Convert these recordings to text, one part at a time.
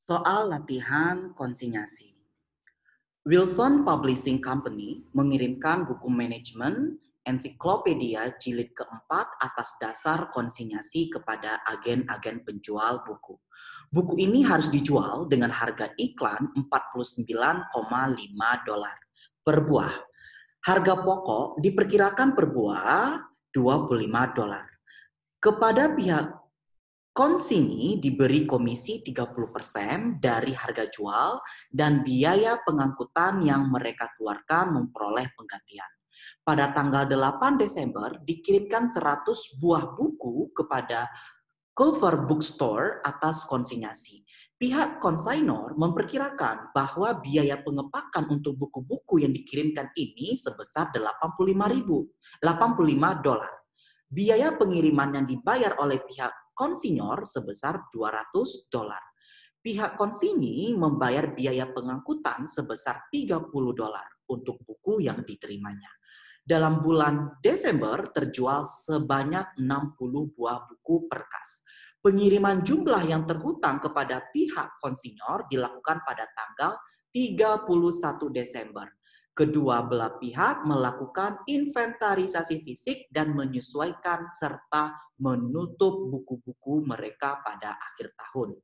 Soal latihan konsinyasi. Wilson Publishing Company mengirimkan buku manajemen ensiklopedia jilid keempat atas dasar konsinyasi kepada agen-agen penjual buku. Buku ini harus dijual dengan harga iklan $49,5 per buah. Harga pokok diperkirakan per buah $25. Kepada pihak konsinyasi diberi komisi 30% dari harga jual dan biaya pengangkutan yang mereka keluarkan memperoleh penggantian. Pada tanggal 8 Desember dikirimkan 100 buah buku kepada Culver Bookstore atas konsinyasi. Pihak konsainor memperkirakan bahwa biaya pengepakan untuk buku-buku yang dikirimkan ini sebesar $85. Biaya pengiriman yang dibayar oleh pihak konsinyur sebesar $200. Pihak konsinyasi membayar biaya pengangkutan sebesar $30 untuk buku yang diterimanya. Dalam bulan Desember terjual sebanyak 60 buah buku per kas. Pengiriman jumlah yang terhutang kepada pihak konsinyur dilakukan pada tanggal 31 Desember. Kedua belah pihak melakukan inventarisasi fisik dan menyesuaikan serta menutup buku-buku mereka pada akhir tahun.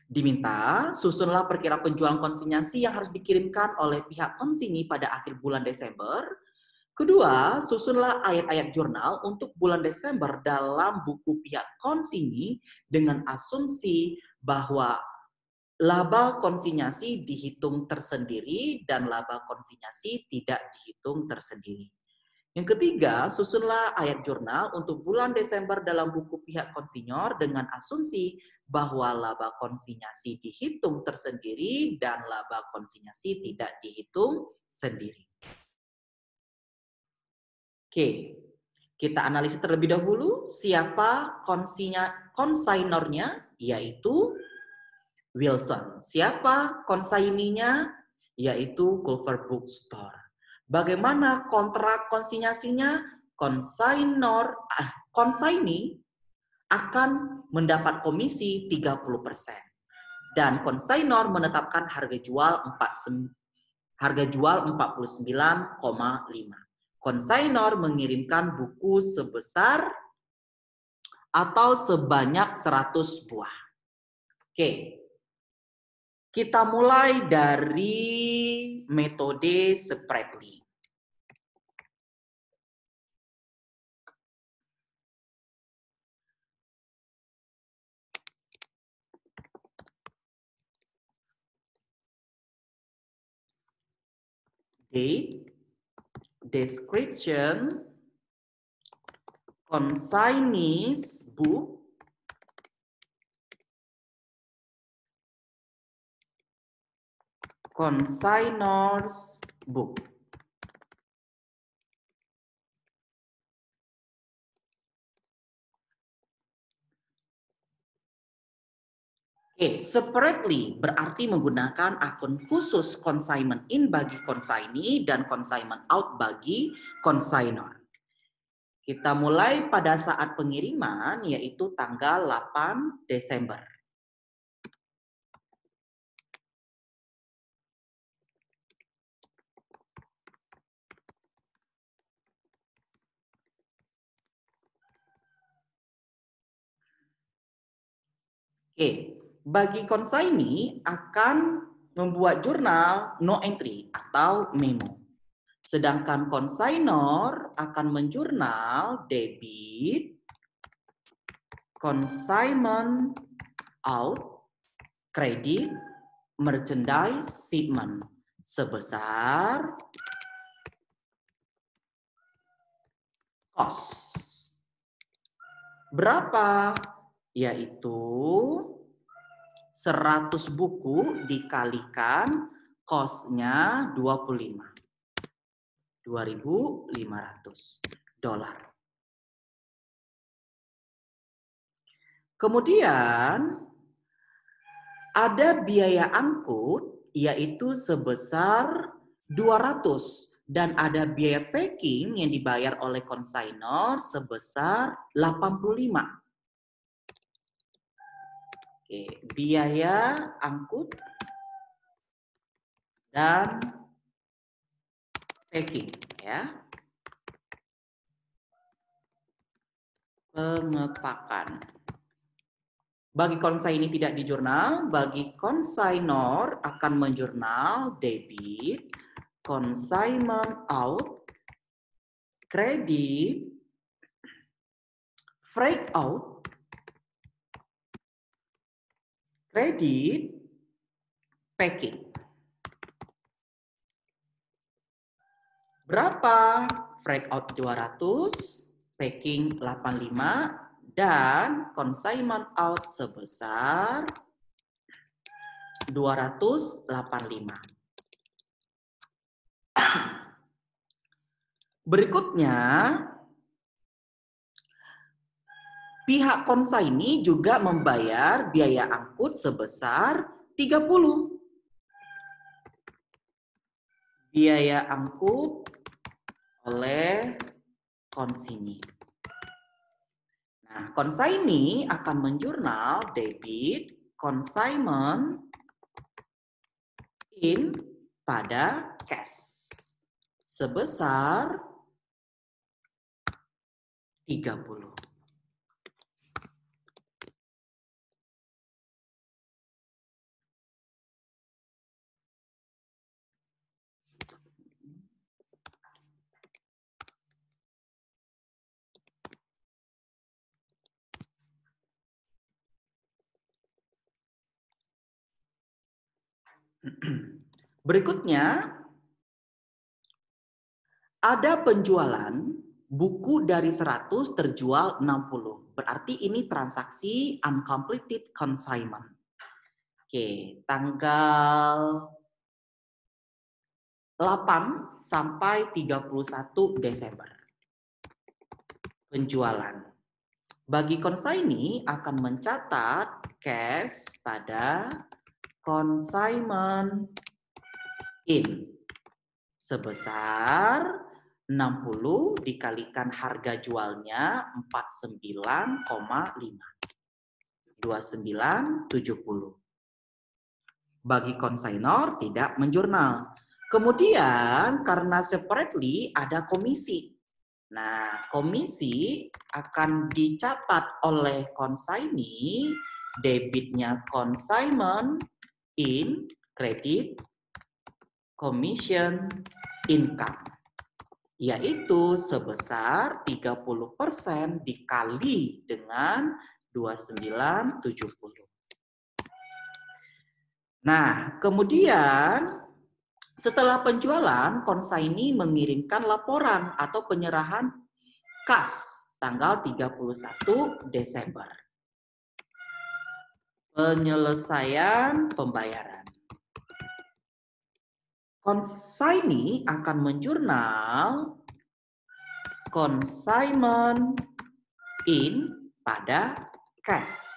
Diminta, susunlah perkiraan penjualan konsinyasi yang harus dikirimkan oleh pihak konsinyasi pada akhir bulan Desember. Kedua, susunlah ayat-ayat jurnal untuk bulan Desember dalam buku pihak konsinyasi dengan asumsi bahwa laba konsinyasi dihitung tersendiri dan laba konsinyasi tidak dihitung tersendiri. Yang ketiga, susunlah ayat jurnal untuk bulan Desember dalam buku pihak konsinyur dengan asumsi bahwa laba konsinyasi dihitung tersendiri dan laba konsinyasi tidak dihitung sendiri. Oke, kita analisis terlebih dahulu siapa konsainornya, yaitu Wilson. Siapa konsaininya? Yaitu Culver Bookstore. Bagaimana kontrak konsinyasinya? Konsaini akan mendapat komisi 30%. Dan konsainor menetapkan harga jual 49,5. Konsainor mengirimkan buku sebesar atau sebanyak 100 buah. Oke. Kita mulai dari metode Spreadly. Date, description, consignee's book, consignor's book. Oke, separately berarti menggunakan akun khusus consignment in bagi consignee dan consignment out bagi consignor. Kita mulai pada saat pengiriman yaitu tanggal 8 Desember. Oke, bagi konsaini akan membuat jurnal no entry atau memo. Sedangkan konsainor akan menjurnal debit, consignment out, kredit, merchandise shipment sebesar cost. Berapa? Yaitu 100 buku dikalikan cost-nya 25. $2.500. Kemudian ada biaya angkut yaitu sebesar 200 dan ada biaya packing yang dibayar oleh konsainor sebesar 85. Oke, biaya angkut dan packing ya. Pengepakan. Bagi konsaini tidak di jurnal, bagi konsainor akan menjurnal debit, consignment out, kredit, freight out, kredit, packing. Berapa? Freight out 200, packing 85, dan consignment out sebesar 285. Berikutnya, pihak konsaini juga membayar biaya angkut sebesar 30. Biaya angkut oleh konsinyii. Nah, konsaini akan menjurnal debit consignment in pada cash sebesar 30. Berikutnya, ada penjualan buku dari 100 terjual 60. Berarti ini transaksi uncompleted consignment. Oke, tanggal 8 sampai 31 Desember. Penjualan. Bagi konsaini akan mencatat cash pada consignment in sebesar 60 dikalikan harga jualnya 49,5. 29,70. Bagi konsainor tidak menjurnal. Kemudian karena separately ada komisi. Nah, komisi akan dicatat oleh konsaini, debitnya consignment in, kredit, commission, income. Yaitu sebesar 30% dikali dengan 29,70. Nah, kemudian setelah penjualan, konsaini mengirimkan laporan atau penyerahan kas tanggal 31 Desember. Penyelesaian pembayaran. Konsaini akan menjurnal consignment in pada cash.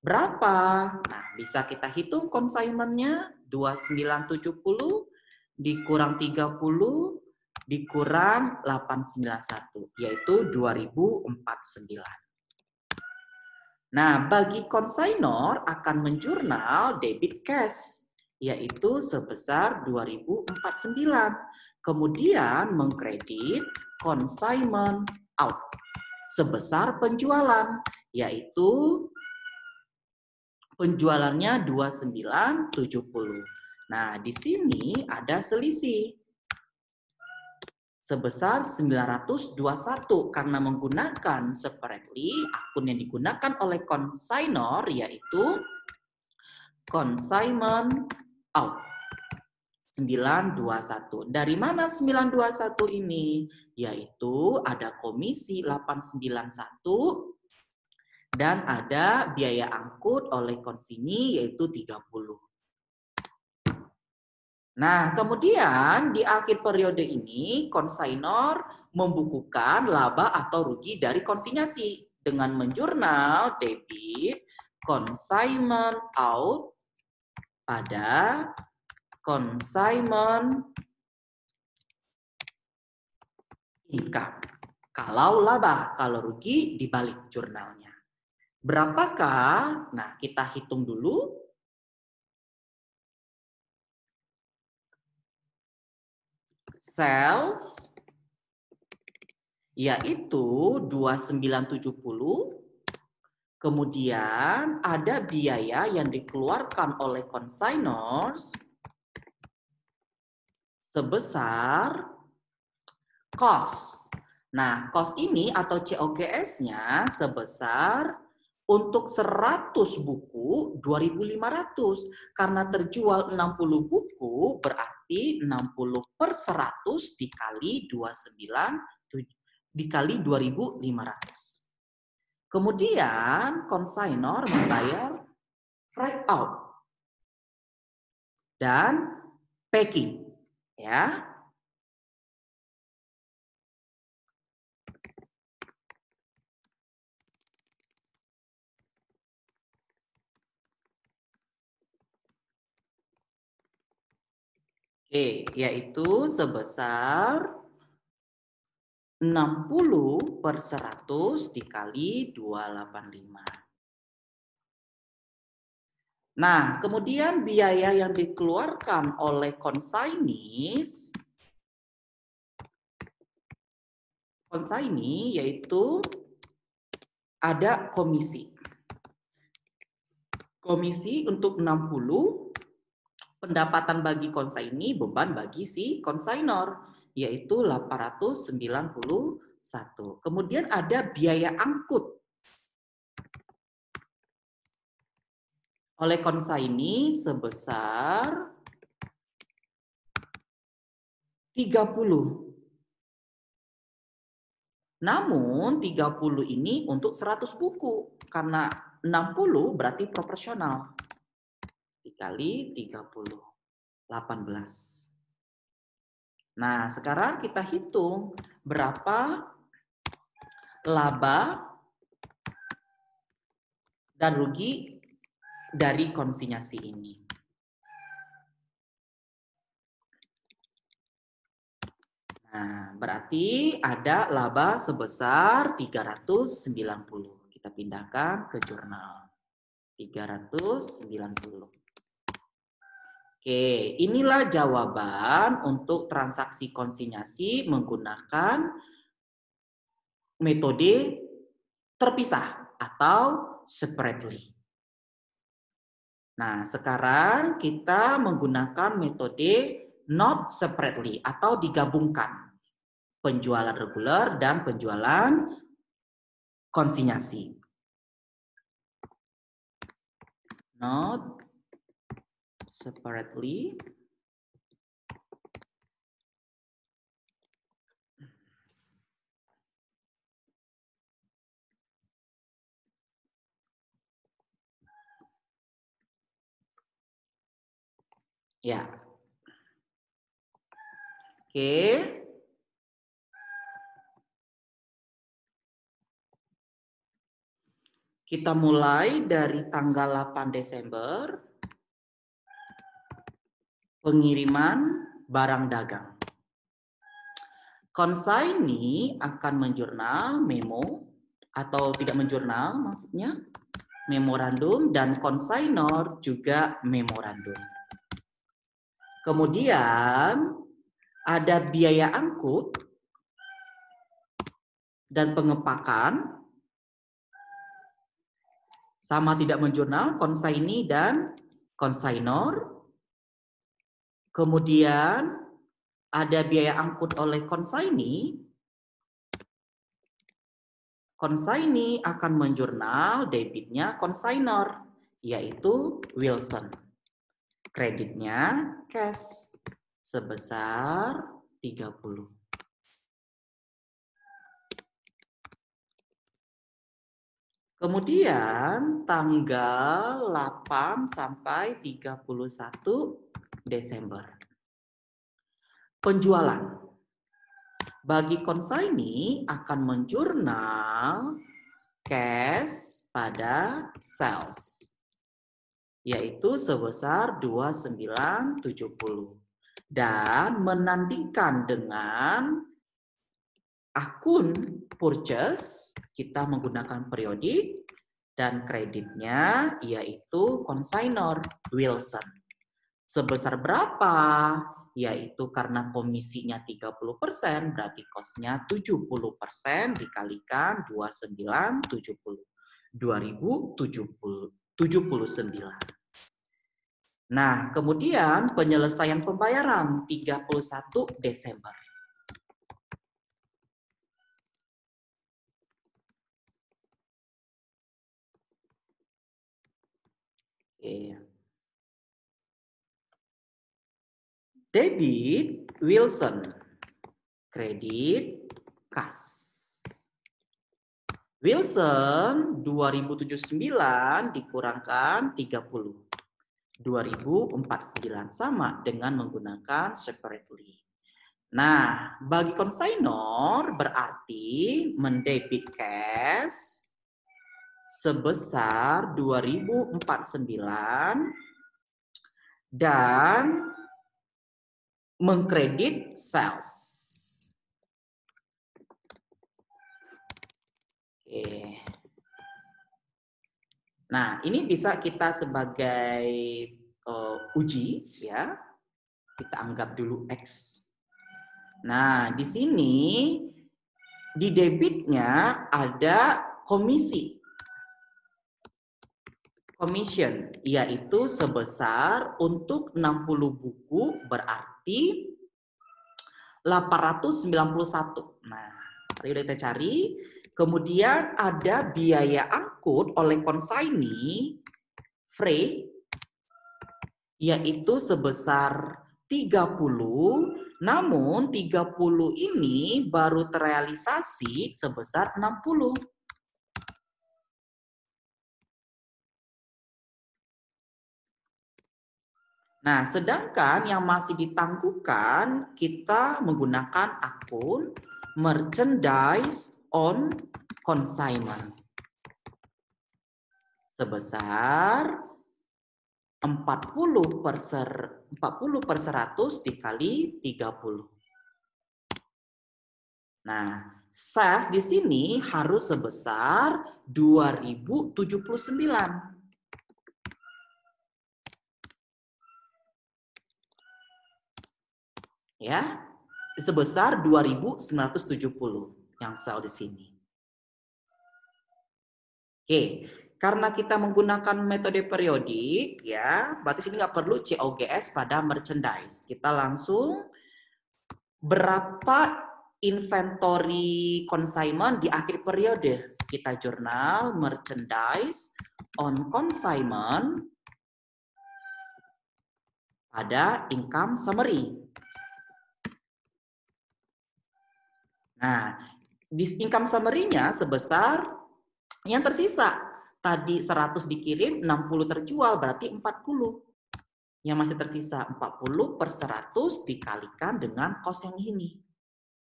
Berapa? Nah, bisa kita hitung consignment-nya 2970 dikurang 30 dikurang 891, yaitu 2049. Nah, bagi konsainor akan menjurnal debit cash, yaitu sebesar 2049. Kemudian mengkredit consignment out sebesar penjualan, yaitu penjualannya 2970. Nah, di sini ada selisih sebesar 921 karena menggunakan separately akun yang digunakan oleh konsainor yaitu consignment out 921. Dari mana 921 ini? Yaitu ada komisi 891 dan ada biaya angkut oleh konsinyii yaitu 30. Nah, kemudian di akhir periode ini konsainor membukukan laba atau rugi dari konsinyasi dengan menjurnal debit consignment out pada consignment income. Kalau laba, kalau rugi dibalik jurnalnya. Berapakah? Nah, kita hitung dulu. Sales yaitu 2970. Kemudian ada biaya yang dikeluarkan oleh consignors sebesar cost. Nah, cost ini atau COGS-nya sebesar untuk 100 buku 2.500. Karena terjual 60 buku berarti 60 per 100 dikali 29 dikali 2.500. Kemudian consignor membayar freight out dan packing, ya. Oke, yaitu sebesar 60 per 100 dikali 285. Nah, kemudian biaya yang dikeluarkan oleh consignee yaitu ada komisi. Komisi untuk 60, pendapatan bagi consignee, beban bagi si consignor, yaitu 891. Kemudian ada biaya angkut oleh consignee sebesar 30. Namun 30 ini untuk 100 buku. Karena 60 berarti proporsional. Dikali 30. 18. Nah, sekarang kita hitung berapa laba dan rugi dari konsinyasi ini. Nah, berarti ada laba sebesar 390. Kita pindahkan ke jurnal. 390. Oke, inilah jawaban untuk transaksi konsinyasi menggunakan metode terpisah atau separately. Nah, sekarang kita menggunakan metode not separately atau digabungkan. Penjualan reguler dan penjualan konsinyasi. Not separately. Ya. Oke. Kita mulai dari tanggal 8 Desember. Pengiriman barang dagang. Consignee akan menjurnal memo atau tidak menjurnal maksudnya memorandum, dan consignor juga memorandum. Kemudian ada biaya angkut dan pengepakan sama tidak menjurnal consignee dan consignor. Kemudian ada biaya angkut oleh consignee. Consignee akan menjurnal debitnya consignor, yaitu Wilson. Kreditnya cash sebesar 30. Kemudian tanggal 8 sampai 31 Desember. Penjualan. Bagi consignee akan menjurnal cash pada sales, yaitu sebesar 2970. Dan menandingkan dengan akun purchase, kita menggunakan periodik, Dan kreditnya yaitu consignor Wilson. Sebesar berapa? Yaitu karena komisinya 30%, berarti cost-nya 70% dikalikan 2970. 2079. Nah, kemudian penyelesaian pembayaran 31 Desember. Debit Wilson, kredit kas. Wilson 2079 dikurangkan 30. 2049 sama dengan menggunakan separately. Nah, bagi consignor berarti mendebit cash sebesar 2049 dan mengkredit sales. Oke. Nah, ini bisa kita sebagai uji ya. Kita anggap dulu X. Nah, di sini di debitnya ada komisi. Commission, yaitu sebesar untuk 60 buku berarti 891. Nah, mari kita cari. Kemudian ada biaya angkut oleh consignee freight yaitu sebesar 30, namun 30 ini baru terrealisasi sebesar 60. Nah, sedangkan yang masih ditangguhkan kita menggunakan akun merchandise on consignment sebesar 40 per 100 dikali 30. Nah, sales di sini harus sebesar 2079. Ya, sebesar 2970 yang sel di sini. Oke, karena kita menggunakan metode periodik ya, berarti sini nggak perlu COGS pada merchandise. Kita langsung berapa inventory consignment di akhir periode. Kita jurnal merchandise on consignment pada income summary. Nah, di income summary-nya sebesar yang tersisa. Tadi 100 dikirim, 60 terjual, berarti 40. Yang masih tersisa 40 per 100 dikalikan dengan kos yang ini.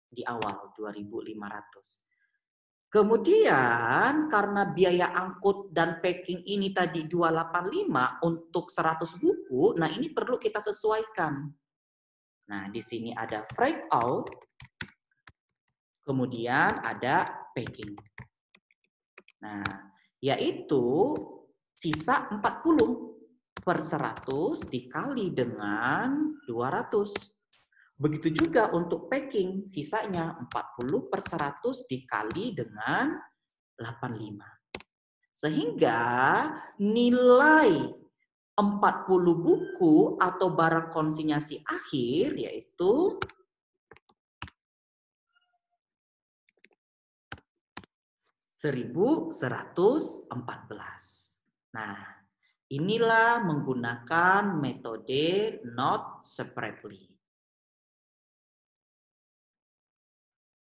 Di awal 2.500. Kemudian karena biaya angkut dan packing ini tadi 285 untuk 100 buku, nah ini perlu kita sesuaikan. Nah, di sini ada freight out, kemudian ada packing. Nah, yaitu sisa 40 per 100 dikali dengan 200. Begitu juga untuk packing, sisanya 40 per 100 dikali dengan 85. Sehingga nilai 40 buku atau barang konsinyasi akhir yaitu 1114. Nah, inilah menggunakan metode not separately.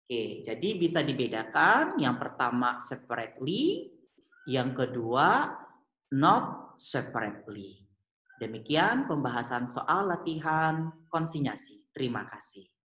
Oke, jadi bisa dibedakan. Yang pertama separately, yang kedua not separately. Demikian pembahasan soal latihan konsinyasi. Terima kasih.